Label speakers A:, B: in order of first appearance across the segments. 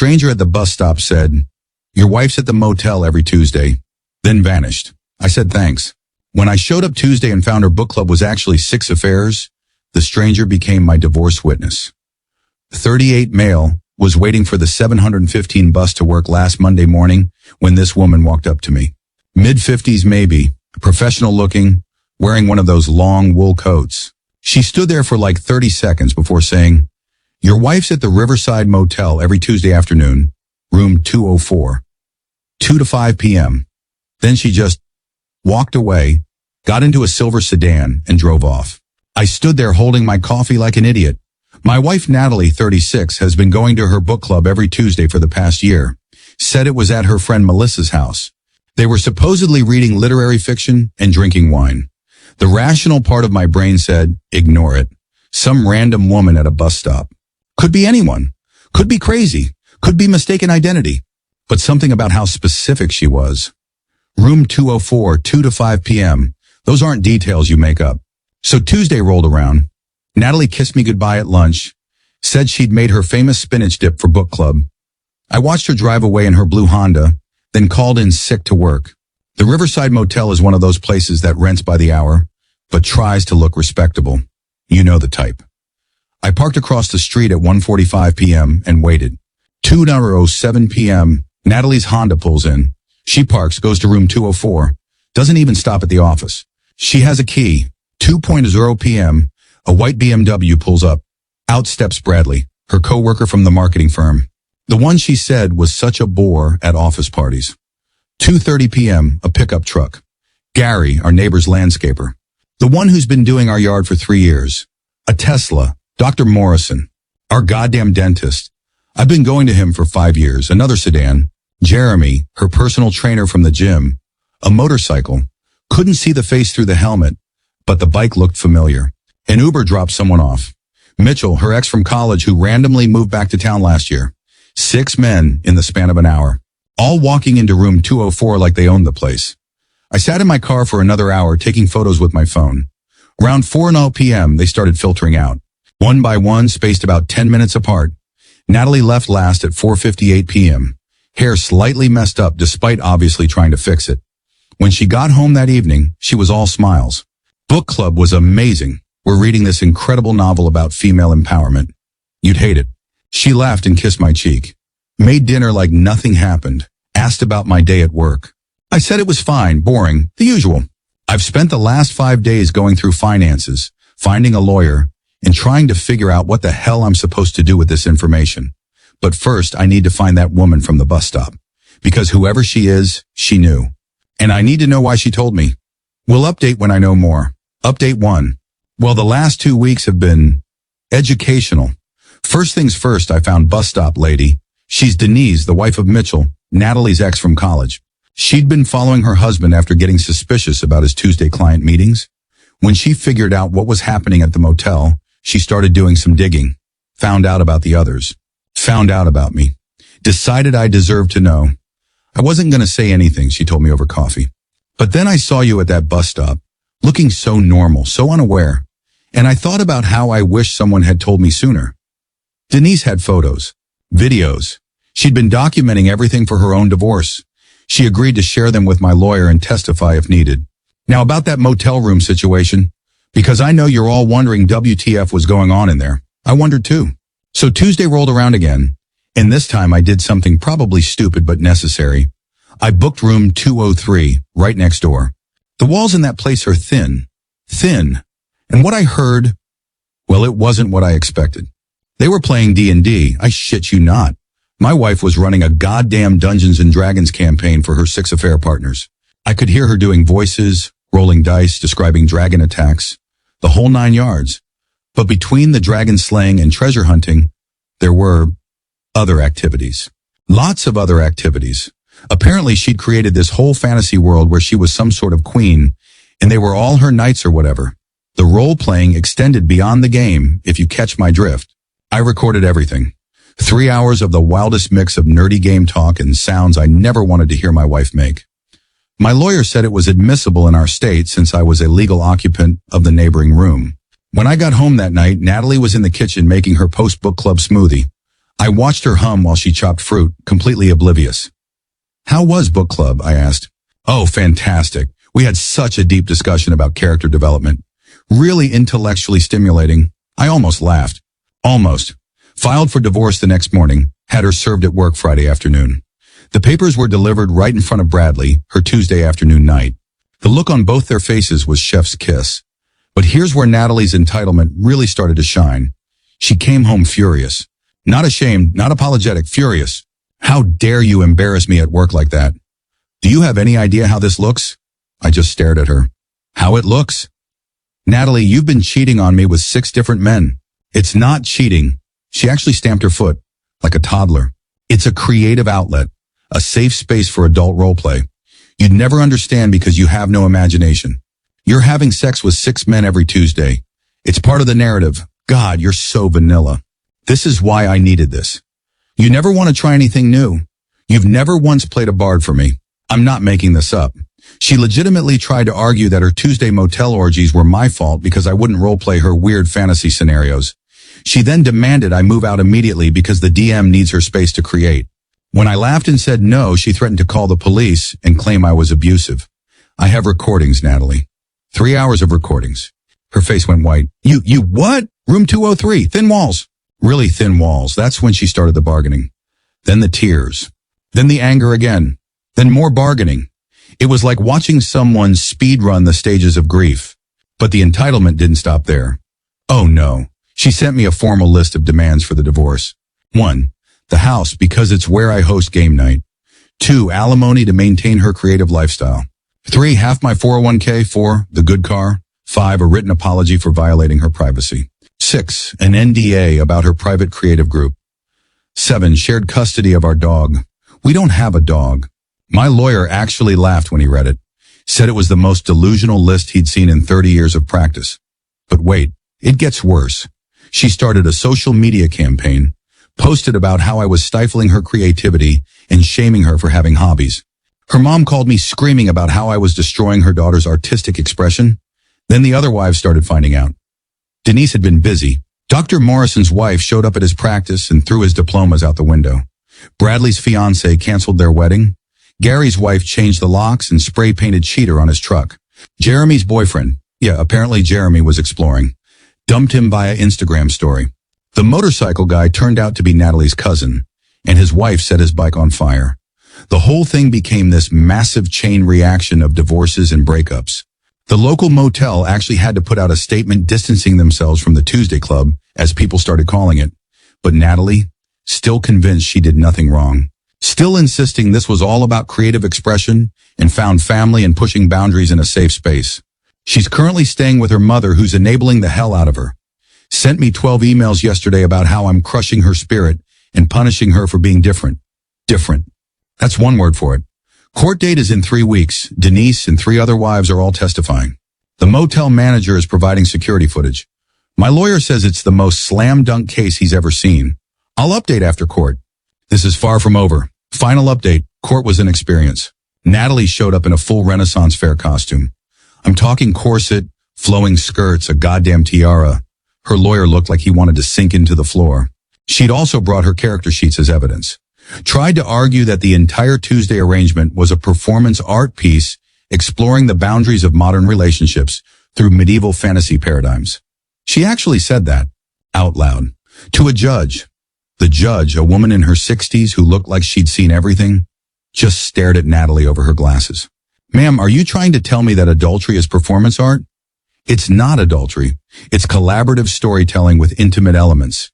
A: stranger at the bus stop said, "Your wife's at the motel every Tuesday," then vanished. I said thanks. When I showed up Tuesday and found her book club was actually 6 affairs, the stranger became my divorce witness. 38 male was waiting for the 7:15 bus to work last Monday morning when this woman walked up to me. Mid-50s maybe, professional looking, wearing one of those long wool coats. She stood there for like 30 seconds before saying, "Your wife's at the Riverside Motel every Tuesday afternoon, room 204, 2 to 5 p.m. Then she just walked away, got into a silver sedan, and drove off. I stood there holding my coffee like an idiot. My wife Natalie, 36, has been going to her book club every Tuesday for the past year. Said it was at her friend Melissa's house. They were supposedly reading literary fiction and drinking wine. The rational part of my brain said, ignore it. Some random woman at a bus stop. Could be anyone. Could be crazy. Could be mistaken identity. But something about how specific she was. Room 204, 2 to 5 p.m. Those aren't details you make up. So Tuesday rolled around. Natalie kissed me goodbye at lunch, said she'd made her famous spinach dip for book club. I watched her drive away in her blue Honda, then called in sick to work. The Riverside Motel is one of those places that rents by the hour, but tries to look respectable. You know the type. I parked across the street at 1:45 p.m. and waited. 2:07 p.m., Natalie's Honda pulls in. She parks, goes to room 204, doesn't even stop at the office. She has a key. 2:00 p.m., a white BMW pulls up. Out steps Bradley, her co-worker from the marketing firm. The one she said was such a bore at office parties. 2:30 p.m., a pickup truck. Gary, our neighbor's landscaper. The one who's been doing our yard for 3 years. A Tesla, Dr. Morrison. Our goddamn dentist. I've been going to him for 5 years. Another sedan. Jeremy, her personal trainer from the gym. A motorcycle. Couldn't see the face through the helmet, but the bike looked familiar. An Uber dropped someone off. Mitchell, her ex from college who randomly moved back to town last year. 6 men in the span of an hour. All walking into room 204 like they owned the place. I sat in my car for another hour taking photos with my phone. Around 4:00 p.m. they started filtering out. One by one, spaced about 10 minutes apart. Natalie left last at 4:58 p.m. Hair slightly messed up despite obviously trying to fix it. When she got home that evening, she was all smiles. Book club was amazing. We're reading this incredible novel about female empowerment. You'd hate it. She laughed and kissed my cheek. Made dinner like nothing happened. Asked about my day at work. I said it was fine, boring, the usual. I've spent the last 5 days going through finances, finding a lawyer, and trying to figure out what the hell I'm supposed to do with this information. But first, I need to find that woman from the bus stop. Because whoever she is, she knew. And I need to know why she told me. We'll update when I know more. Update 1. Well, the last 2 weeks have been educational. First things first, I found bus stop lady. She's Denise, the wife of Mitchell, Natalie's ex from college. She'd been following her husband after getting suspicious about his Tuesday client meetings. When she figured out what was happening at the motel, she started doing some digging. Found out about the others. Found out about me. Decided I deserved to know. I wasn't going to say anything, she told me over coffee. But then I saw you at that bus stop, looking so normal, so unaware. And I thought about how I wish someone had told me sooner. Denise had photos, videos. She'd been documenting everything for her own divorce. She agreed to share them with my lawyer and testify if needed. Now about that motel room situation, because I know you're all wondering WTF was going on in there. I wondered too. So Tuesday rolled around again, and this time I did something probably stupid but necessary. I booked room 203, right next door. The walls in that place are thin. And what I heard, well, it wasn't what I expected. They were playing D&D, I shit you not. My wife was running a goddamn Dungeons & Dragons campaign for her 6 affair partners. I could hear her doing voices, rolling dice, describing dragon attacks, the whole 9 yards. But between the dragon slaying and treasure hunting, there were other activities. Lots of other activities. Apparently she'd created this whole fantasy world where she was some sort of queen, and they were all her knights or whatever. The role-playing extended beyond the game, if you catch my drift. I recorded everything. 3 hours of the wildest mix of nerdy game talk and sounds I never wanted to hear my wife make. My lawyer said it was admissible in our state since I was a legal occupant of the neighboring room. When I got home that night, Natalie was in the kitchen making her post-book club smoothie. I watched her hum while she chopped fruit, completely oblivious. How was book club? I asked. Oh, fantastic. We had such a deep discussion about character development. Really intellectually stimulating. I almost laughed. Almost. Filed for divorce the next morning, had her served at work Friday afternoon. The papers were delivered right in front of Bradley, her Tuesday afternoon night. The look on both their faces was chef's kiss. But here's where Natalie's entitlement really started to shine. She came home furious. Not ashamed, not apologetic, furious. How dare you embarrass me at work like that? Do you have any idea how this looks? I just stared at her. How it looks? Natalie, you've been cheating on me with 6 different men. It's not cheating. She actually stamped her foot, like a toddler. It's a creative outlet, a safe space for adult roleplay. You'd never understand because you have no imagination. You're having sex with 6 men every Tuesday. It's part of the narrative. God, you're so vanilla. This is why I needed this. You never want to try anything new. You've never once played a bard for me. I'm not making this up. She legitimately tried to argue that her Tuesday motel orgies were my fault because I wouldn't roleplay her weird fantasy scenarios. She then demanded I move out immediately because the DM needs her space to create. When I laughed and said no, she threatened to call the police and claim I was abusive. I have recordings, Natalie. 3 hours of recordings. Her face went white. You what? Room 203, thin walls. Really thin walls. That's when she started the bargaining. Then the tears. Then the anger again. Then more bargaining. It was like watching someone speed run the stages of grief. But the entitlement didn't stop there. Oh no. She sent me a formal list of demands for the divorce. 1. The house, because it's where I host game night. 2. Alimony to maintain her creative lifestyle. 3. Half my 401k. 4. The good car. 5. A written apology for violating her privacy. 6. An NDA about her private creative group. 7. Shared custody of our dog. We don't have a dog. My lawyer actually laughed when he read it. Said it was the most delusional list he'd seen in 30 years of practice. But wait, it gets worse. She started a social media campaign, posted about how I was stifling her creativity and shaming her for having hobbies. Her mom called me screaming about how I was destroying her daughter's artistic expression. Then the other wives started finding out. Denise had been busy. Dr. Morrison's wife showed up at his practice and threw his diplomas out the window. Bradley's fiancée canceled their wedding. Gary's wife changed the locks and spray-painted cheater on his truck. Jeremy's boyfriend, apparently Jeremy was exploring, dumped him via Instagram story. The motorcycle guy turned out to be Natalie's cousin, and his wife set his bike on fire. The whole thing became this massive chain reaction of divorces and breakups. The local motel actually had to put out a statement distancing themselves from the Tuesday Club, as people started calling it. But Natalie, still convinced she did nothing wrong, still insisting this was all about creative expression and found family and pushing boundaries in a safe space. She's currently staying with her mother, who's enabling the hell out of her. Sent me 12 emails yesterday about how I'm crushing her spirit and punishing her for being different. Different. That's one word for it. Court date is in 3 weeks. Denise and 3 other wives are all testifying. The motel manager is providing security footage. My lawyer says it's the most slam dunk case he's ever seen. I'll update after court. This is far from over. Final update. Court was an experience. Natalie showed up in a full Renaissance fair costume. I'm talking corset, flowing skirts, a goddamn tiara. Her lawyer looked like he wanted to sink into the floor. She'd also brought her character sheets as evidence. Tried to argue that the entire Tuesday arrangement was a performance art piece exploring the boundaries of modern relationships through medieval fantasy paradigms. She actually said that, out loud, to a judge. The judge, a woman in her 60s who looked like she'd seen everything, just stared at Natalie over her glasses. Ma'am, are you trying to tell me that adultery is performance art? It's not adultery. It's collaborative storytelling with intimate elements.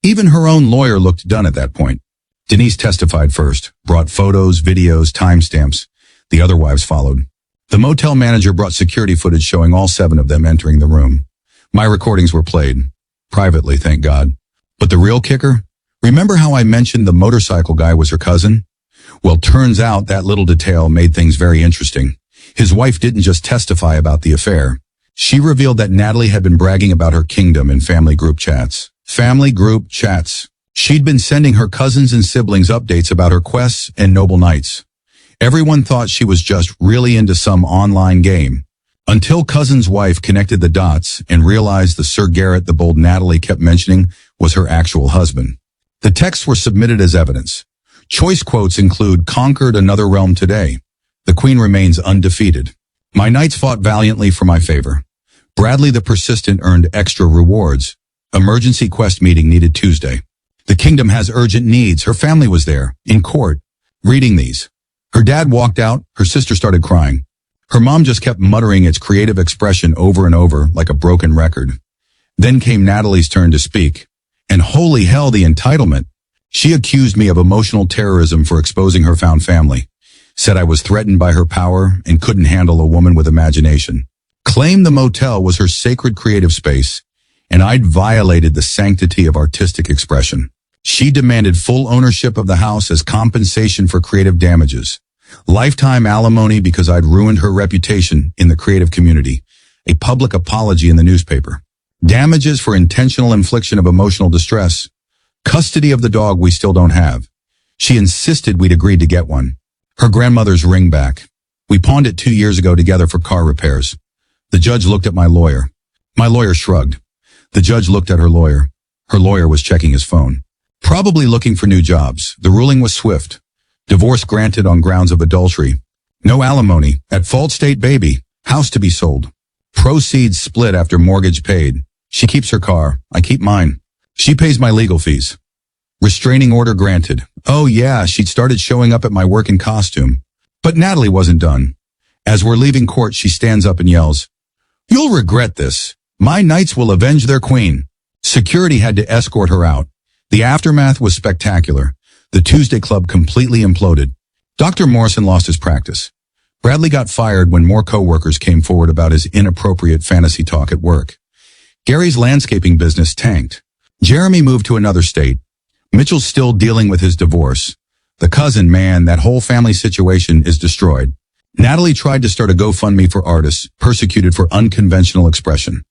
A: Even her own lawyer looked done at that point. Denise testified first, brought photos, videos, timestamps. The other wives followed. The motel manager brought security footage showing all 7 of them entering the room. My recordings were played. Privately, thank God. But the real kicker? Remember how I mentioned the motorcycle guy was her cousin? Well, turns out that little detail made things very interesting. His wife didn't just testify about the affair. She revealed that Natalie had been bragging about her kingdom in family group chats. Family group chats. She'd been sending her cousins and siblings updates about her quests and noble knights. Everyone thought she was just really into some online game. Until cousin's wife connected the dots and realized the Sir Garrett the bold Natalie kept mentioning was her actual husband. The texts were submitted as evidence. Choice quotes include, "Conquered another realm today. The queen remains undefeated. My knights fought valiantly for my favor. Bradley the persistent earned extra rewards. Emergency quest meeting needed Tuesday. The kingdom has urgent needs." Her family was there, in court, reading these. Her dad walked out, her sister started crying. Her mom just kept muttering its creative expression over and over like a broken record. Then came Natalie's turn to speak. And holy hell, the entitlement. She accused me of emotional terrorism for exposing her found family. Said I was threatened by her power and couldn't handle a woman with imagination. Claimed the motel was her sacred creative space, and I'd violated the sanctity of artistic expression. She demanded full ownership of the house as compensation for creative damages. Lifetime alimony because I'd ruined her reputation in the creative community. A public apology in the newspaper. Damages for intentional infliction of emotional distress. Custody of the dog we still don't have. She insisted we'd agreed to get one. Her grandmother's ring back. We pawned it 2 years ago together for car repairs. The judge looked at my lawyer. My lawyer shrugged. The judge looked at her lawyer. Her lawyer was checking his phone. Probably looking for new jobs. The ruling was swift. Divorce granted on grounds of adultery. No alimony. At fault state baby. House to be sold. Proceeds split after mortgage paid. She keeps her car. I keep mine. She pays my legal fees. Restraining order granted. Oh yeah, she'd started showing up at my work in costume. But Natalie wasn't done. As we're leaving court, she stands up and yells, "You'll regret this. My knights will avenge their queen." Security had to escort her out. The aftermath was spectacular. The Tuesday Club completely imploded. Dr. Morrison lost his practice. Bradley got fired when more coworkers came forward about his inappropriate fantasy talk at work. Gary's landscaping business tanked. Jeremy moved to another state. Mitchell's still dealing with his divorce. The cousin, man, that whole family situation is destroyed. Natalie tried to start a GoFundMe for artists persecuted for unconventional expression.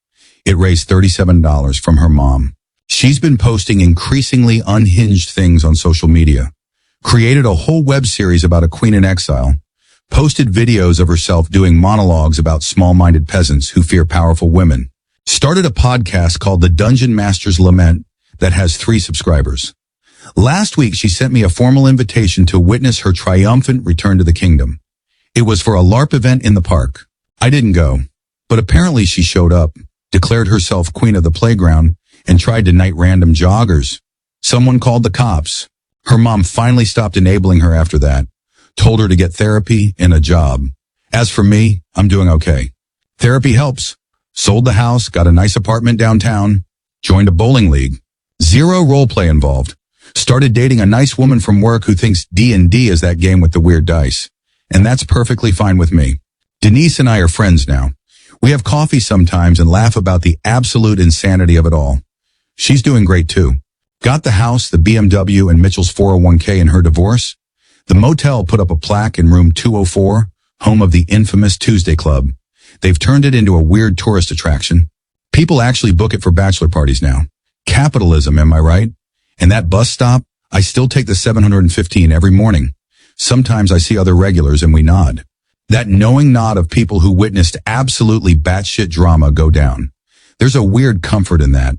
A: It raised $37 from her mom. She's been posting increasingly unhinged things on social media. Created a whole web series about a queen in exile. Posted videos of herself doing monologues about small-minded peasants who fear powerful women. Started a podcast called The Dungeon Master's Lament that has 3 subscribers. Last week, she sent me a formal invitation to witness her triumphant return to the kingdom. It was for a LARP event in the park. I didn't go, but apparently she showed up, declared herself queen of the playground, and tried to knight random joggers. Someone called the cops. Her mom finally stopped enabling her after that, told her to get therapy and a job. As for me, I'm doing okay. Therapy helps. Sold the house, got a nice apartment downtown, joined a bowling league. 0 role play involved. Started dating a nice woman from work who thinks D&D is that game with the weird dice. And that's perfectly fine with me. Denise and I are friends now. We have coffee sometimes and laugh about the absolute insanity of it all. She's doing great too. Got the house, the BMW, and Mitchell's 401k in her divorce. The motel put up a plaque in room 204, home of the infamous Tuesday Club. They've turned it into a weird tourist attraction. People actually book it for bachelor parties now. Capitalism, am I right? And that bus stop, I still take the 715 every morning. Sometimes I see other regulars and we nod. That knowing nod of people who witnessed absolutely batshit drama go down. There's a weird comfort in that.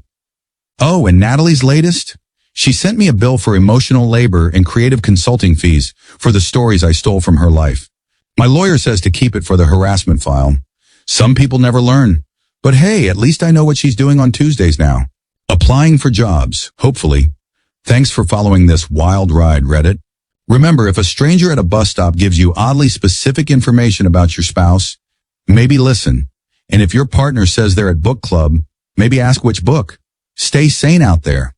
A: Oh, and Natalie's latest? She sent me a bill for emotional labor and creative consulting fees for the stories I stole from her life. My lawyer says to keep it for the harassment file. Some people never learn. But hey, at least I know what she's doing on Tuesdays now. Applying for jobs, hopefully. Thanks for following this wild ride, Reddit. Remember, if a stranger at a bus stop gives you oddly specific information about your spouse, maybe listen. And if your partner says they're at book club, maybe ask which book. Stay sane out there.